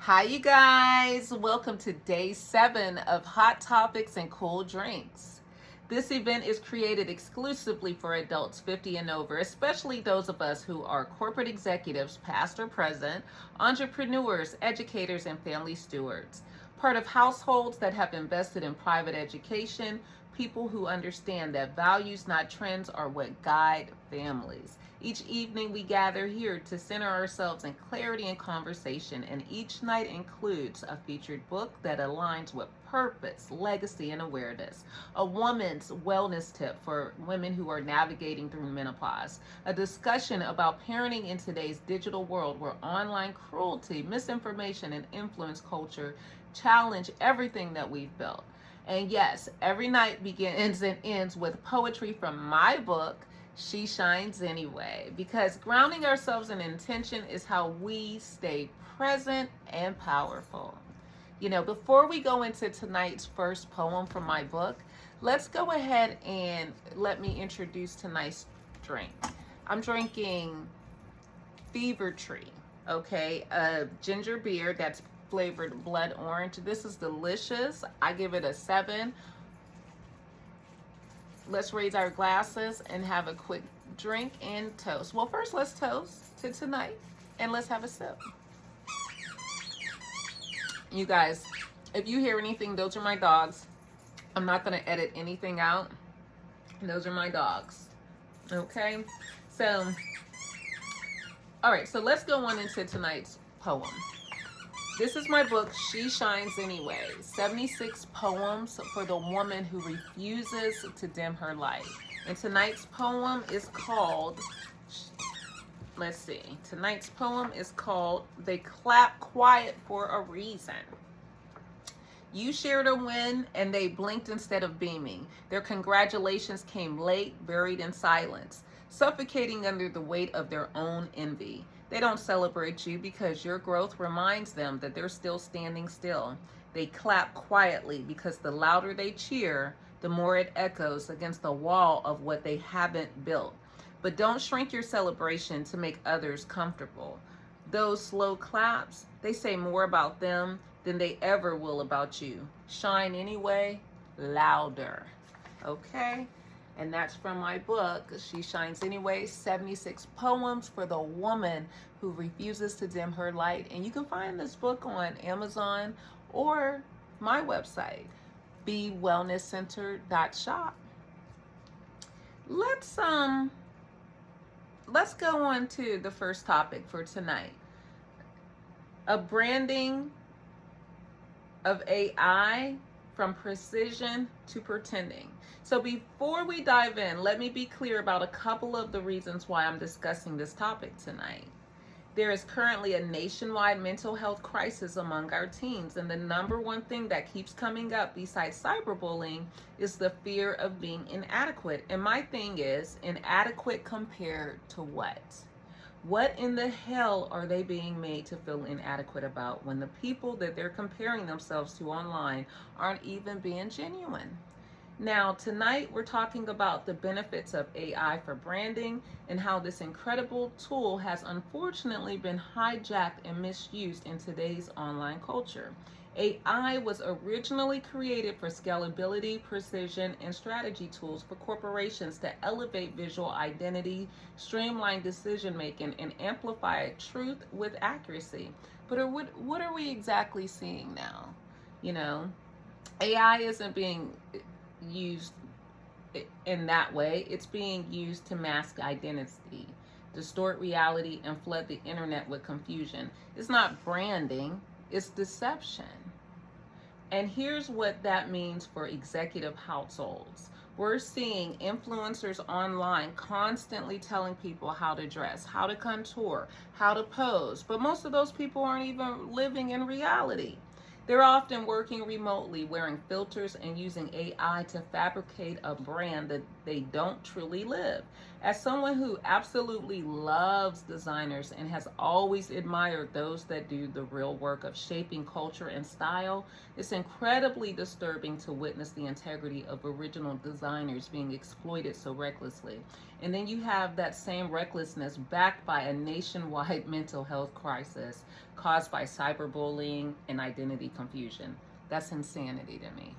Hi, you guys. Welcome to day 7 of Hot Topics and Cool Drinks. This event is created exclusively for adults 50 and over, especially those of us who are corporate executives, past or present, entrepreneurs, educators, and family stewards. Part of households that have invested in private education, people who understand that values, not trends, are what guide families. Each evening we gather here to center ourselves in clarity and conversation, and each night includes a featured book that aligns with purpose, legacy, and awareness, a woman's wellness tip for women who are navigating through menopause, a discussion about parenting in today's digital world where online cruelty, misinformation, and influence culture challenge everything that we've built. And yes, every night begins and ends with poetry from my book, She Shines Anyway, because grounding ourselves in intention is how we stay present and powerful. Before we go into tonight's first poem from my book, let's go ahead and let me introduce tonight's drink. I'm drinking Fever Tree, okay, a ginger beer that's flavored blood orange. This is delicious. I give it a 7. Let's raise our glasses and have a quick drink and toast. Well, first let's toast to tonight and let's have a sip. You guys, if you hear anything, those are my dogs. I'm not going to edit anything out. Those are my dogs. Okay? So, all right, so let's go on into tonight's poem. This is my book, She Shines Anyway, 76 Poems for the Woman Who Refuses to Dim Her Light. And tonight's poem is called, tonight's poem is called They Clap Quiet for a Reason. You shared a win and they blinked instead of beaming. Their congratulations came late, buried in silence, suffocating under the weight of their own envy. They don't celebrate you because your growth reminds them that they're still standing still. They clap quietly because the louder they cheer, the more it echoes against the wall of what they haven't built. But don't shrink your celebration to make others comfortable. Those slow claps, they say more about them than they ever will about you. Shine anyway, louder. Okay? And that's from my book, She Shines Anyway, 76 Poems for the Woman Who Refuses to Dim Her Light. And you can find this book on Amazon or my website, bewellnesscenter.shop. Let's go on to the first topic for tonight. A branding of AI from precision to pretending. So before we dive in, let me be clear about a couple of the reasons why I'm discussing this topic tonight. There is currently a nationwide mental health crisis among our teens, and the number one thing that keeps coming up besides cyberbullying is the fear of being inadequate. And my thing is, inadequate compared to what? What in the hell are they being made to feel inadequate about when the people that they're comparing themselves to online aren't even being genuine? Now, tonight we're talking about the benefits of AI for branding and how this incredible tool has unfortunately been hijacked and misused in today's online culture. AI was originally created for scalability, precision, and strategy tools for corporations to elevate visual identity, streamline decision making, and amplify truth with accuracy. But what are we exactly seeing now? AI isn't being used in that way. It's being used to mask identity, distort reality, and flood the internet with confusion. It's not branding, it's deception. And here's what that means for executive households. We're seeing influencers online constantly telling people how to dress, how to contour, how to pose, but most of those people aren't even living in reality. They're often working remotely, wearing filters and using AI to fabricate a brand that they don't truly live. As someone who absolutely loves designers and has always admired those that do the real work of shaping culture and style, it's incredibly disturbing to witness the integrity of original designers being exploited so recklessly. And then you have that same recklessness backed by a nationwide mental health crisis. caused by cyberbullying and identity confusion. That's insanity to me.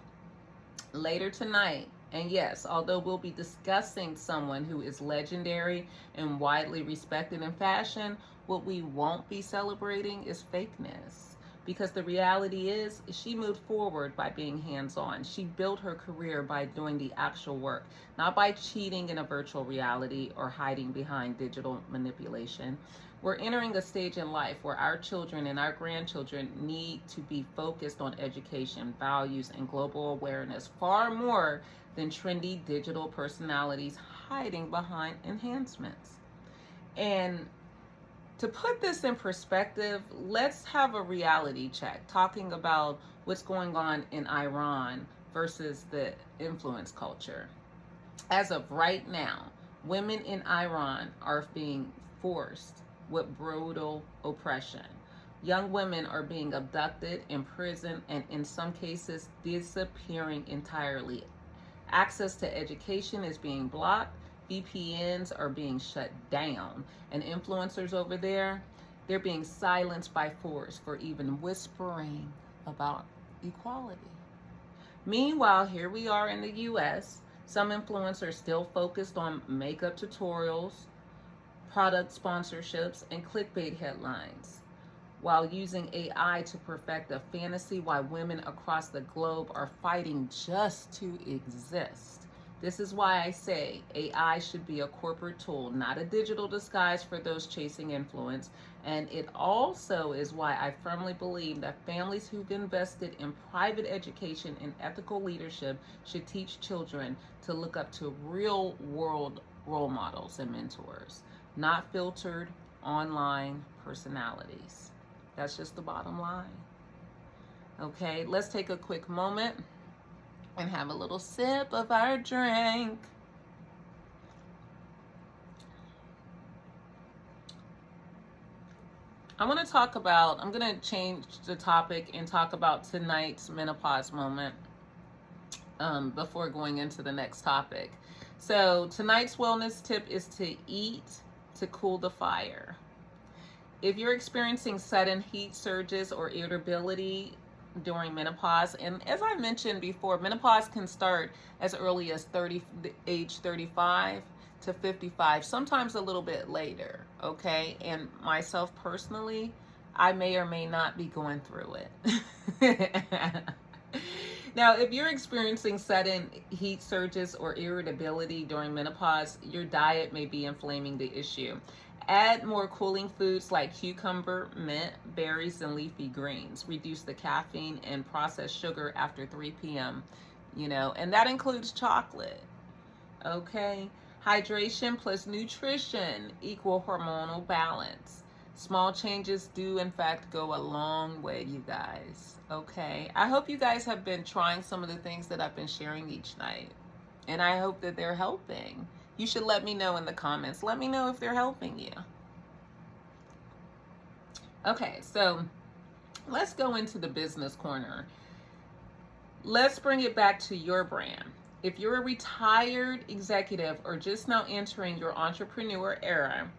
Later tonight, and yes, although we'll be discussing someone who is legendary and widely respected in fashion, what we won't be celebrating is fakeness. Because the reality is, she moved forward by being hands-on. She built her career by doing the actual work, not by cheating in a virtual reality or hiding behind digital manipulation. We're entering a stage in life where our children and our grandchildren need to be focused on education, values, and global awareness far more than trendy digital personalities hiding behind enhancements. And to put this in perspective, let's have a reality check talking about what's going on in Iran versus the influence culture. As of right now, women in Iran are being forced with brutal oppression. Young women are being abducted, imprisoned, and in some cases disappearing entirely. Access to education is being blocked. VPNs are being shut down, and influencers over there, they're being silenced by force for even whispering about equality. Meanwhile, here we are in the US, some influencers still focused on makeup tutorials, product sponsorships, and clickbait headlines, while using AI to perfect a fantasy while women across the globe are fighting just to exist. This is why I say AI should be a corporate tool, not a digital disguise for those chasing influence. And it also is why I firmly believe that families who've invested in private education and ethical leadership should teach children to look up to real world role models and mentors, not filtered online personalities. That's just the bottom line. Okay, let's take a quick moment and have a little sip of our drink. I'm going to change the topic and talk about tonight's menopause moment before going into the next topic. So tonight's wellness tip is to eat to cool the fire. If you're experiencing sudden heat surges or irritability during menopause, and as I mentioned before, menopause can start as early as age 35 to 55, sometimes a little bit later, okay? And myself personally, I may or may not be going through it. Now, if you're experiencing sudden heat surges or irritability during menopause, your diet may be inflaming the issue. Add more cooling foods like cucumber, mint, berries, and leafy greens. Reduce the caffeine and processed sugar after 3 p.m., and that includes chocolate, okay? Hydration plus nutrition equal hormonal balance. Small changes do, in fact, go a long way, you guys, okay? I hope you guys have been trying some of the things that I've been sharing each night, and I hope that they're helping. You should let me know in the comments. Let me know if they're helping you. Okay, so let's go into the business corner. Let's bring it back to your brand. If you're a retired executive or just now entering your entrepreneur era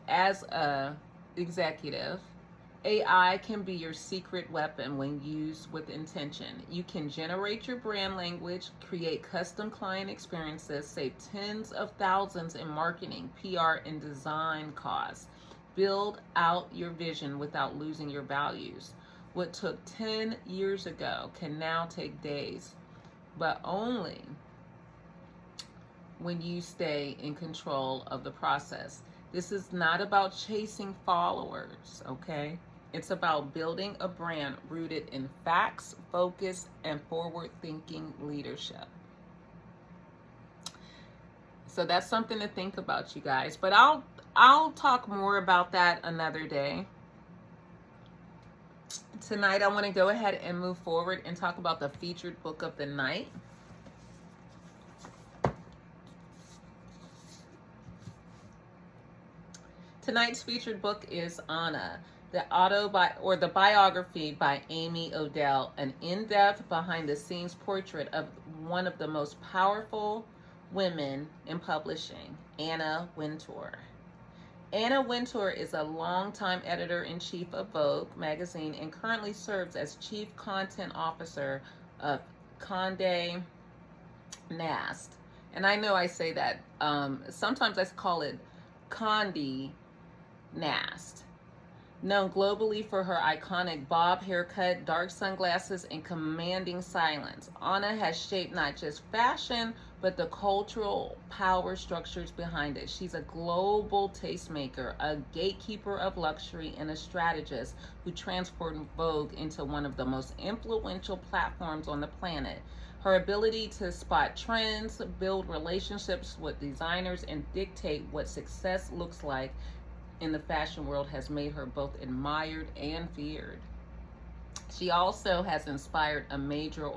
as a executive, AI can be your secret weapon when used with intention. You can generate your brand language, create custom client experiences, save tens of thousands in marketing, PR, and design costs. Build out your vision without losing your values. What took 10 years ago can now take days, but only when you stay in control of the process. This is not about chasing followers, okay? It's about building a brand rooted in facts, focus, and forward-thinking leadership. So that's something to think about, you guys. But I'll talk more about that another day. Tonight, I want to go ahead and move forward and talk about the featured book of the night. Tonight's featured book is Anna, the biography by Amy Odell, an in-depth, behind-the-scenes portrait of one of the most powerful women in publishing, Anna Wintour. Anna Wintour is a longtime editor-in-chief of Vogue magazine and currently serves as chief content officer of Condé Nast. And I know I say that, sometimes I call it Condé Nast. Known globally for her iconic bob haircut, dark sunglasses, and commanding silence, Anna has shaped not just fashion, but the cultural power structures behind it. She's a global tastemaker, a gatekeeper of luxury, and a strategist who transformed Vogue into one of the most influential platforms on the planet. Her ability to spot trends, build relationships with designers, and dictate what success looks like in the fashion world has made her both admired and feared. She also has inspired a major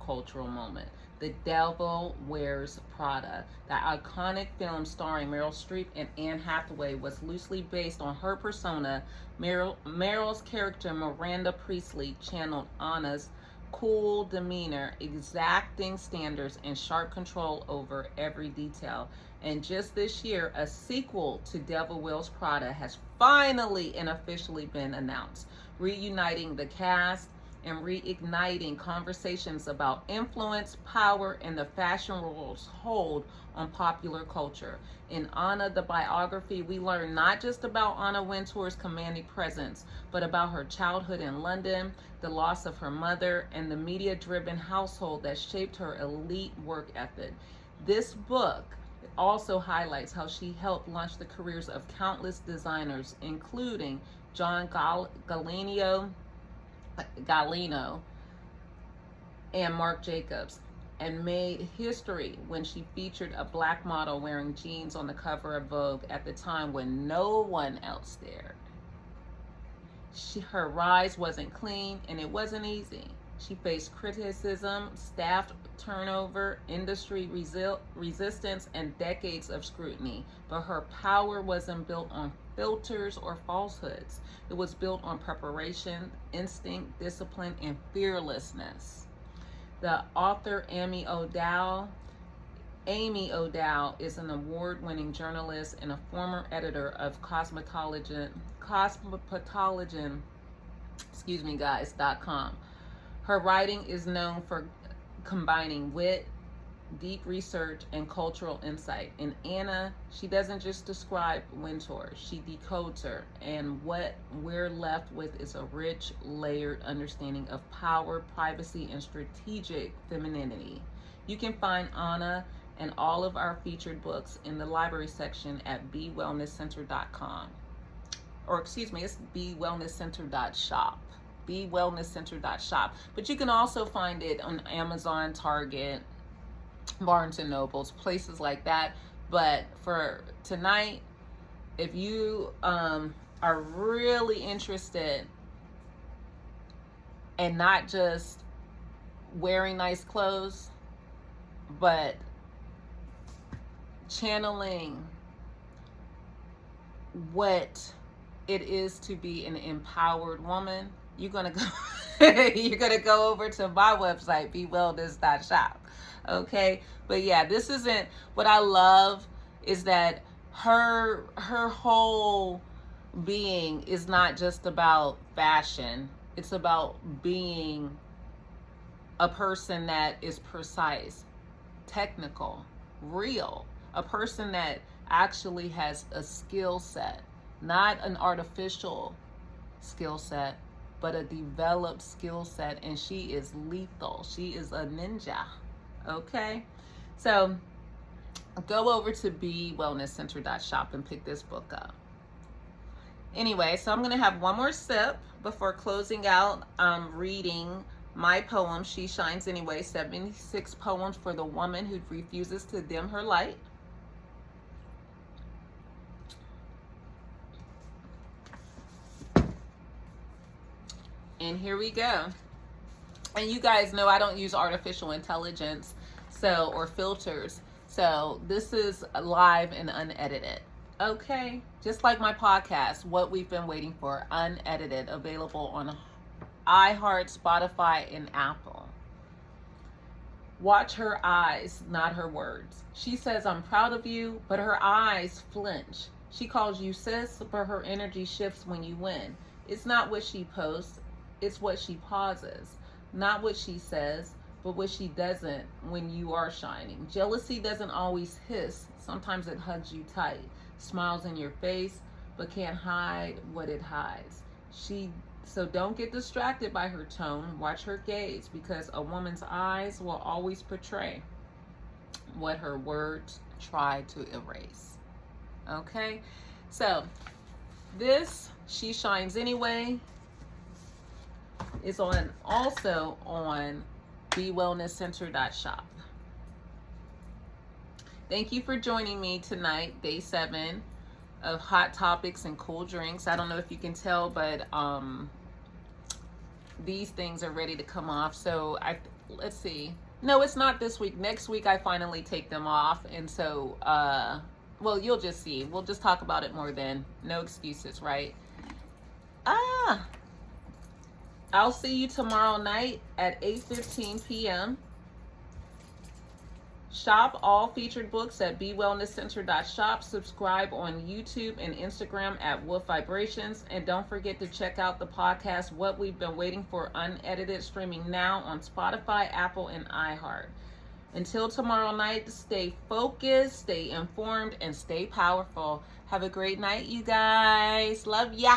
cultural moment. The Devil Wears Prada. The iconic film starring Meryl Streep and Anne Hathaway was loosely based on her persona. Meryl's character, Miranda Priestley, channeled Anna's cool demeanor, exacting standards, and sharp control over every detail. And just this year, a sequel to Devil Wears Prada has finally and officially been announced, reuniting the cast and reigniting conversations about influence, power, and the fashion world's hold on popular culture. In Anna, the biography, we learn not just about Anna Wintour's commanding presence, but about her childhood in London, the loss of her mother, and the media-driven household that shaped her elite work ethic. This book also highlights how she helped launch the careers of countless designers, including John Galliano and Marc Jacobs, and made history when she featured a black model wearing jeans on the cover of Vogue at the time when no one else dared. Her rise wasn't clean, and it wasn't easy. She faced criticism, staff turnover, industry resistance, and decades of scrutiny. But her power wasn't built on filters or falsehoods. It was built on preparation, instinct, discipline, and fearlessness. The author Amy Odell is an award-winning journalist and a former editor of cosmetology.com. Her writing is known for combining wit, deep research, and cultural insight. In Anna, she doesn't just describe Wintour, she decodes her, and what we're left with is a rich, layered understanding of power, privacy, and strategic femininity. You can find Anna and all of our featured books in the library section at BeWellnessCenter.com. Or excuse me, it's BeWellnessCenter.shop. BeWellnessCenter.shop. But you can also find it on Amazon, Target, Barnes and Nobles, places like that. But for tonight, if you are really interested in not just wearing nice clothes, but channeling what it is to be an empowered woman, you're gonna go over to my website, BeWellness.shop. Okay, but yeah, this isn't what I love is that her whole being is not just about fashion. It's about being a person that is precise, technical, real, a person that actually has a skill set, not an artificial skill set, but a developed skill set, and she is lethal. She is a ninja. Okay, so go over to BeWellnessCenter.shop and pick this book up. Anyway, so I'm going to have one more sip before closing out, reading my poem, She Shines Anyway, 76 poems for the woman who refuses to dim her light. And here we go. And you guys know I don't use artificial intelligence or filters. So this is live and unedited. Okay? Just like my podcast, What We've Been Waiting For, unedited, available on iHeart, Spotify, and Apple. Watch her eyes, not her words. She says, I'm proud of you, but her eyes flinch. She calls you sis, but her energy shifts when you win. It's not what she posts, it's what she pauses. Not what she says, but what she doesn't when you are shining. Jealousy doesn't always hiss. Sometimes it hugs you tight, smiles in your face, but can't hide what it hides. So don't get distracted by her tone. Watch her gaze, because a woman's eyes will always portray what her words try to erase. Okay? So this She Shines Anyway is also on BeWellnessCenter.shop. Thank you for joining me tonight, day 7 of hot topics and cool drinks. I don't know if you can tell, but these things are ready to come off. So let's see. No, it's not this week. Next week I finally take them off, and so well, you'll just see. We'll just talk about it more then. No excuses, right? I'll see you tomorrow night at 8:15 p.m. Shop all featured books at BeWellnessCenter.shop. Subscribe on YouTube and Instagram at Wolf Vibrations. And don't forget to check out the podcast, What We've Been Waiting For Unedited, streaming now on Spotify, Apple, and iHeart. Until tomorrow night, stay focused, stay informed, and stay powerful. Have a great night, you guys. Love ya.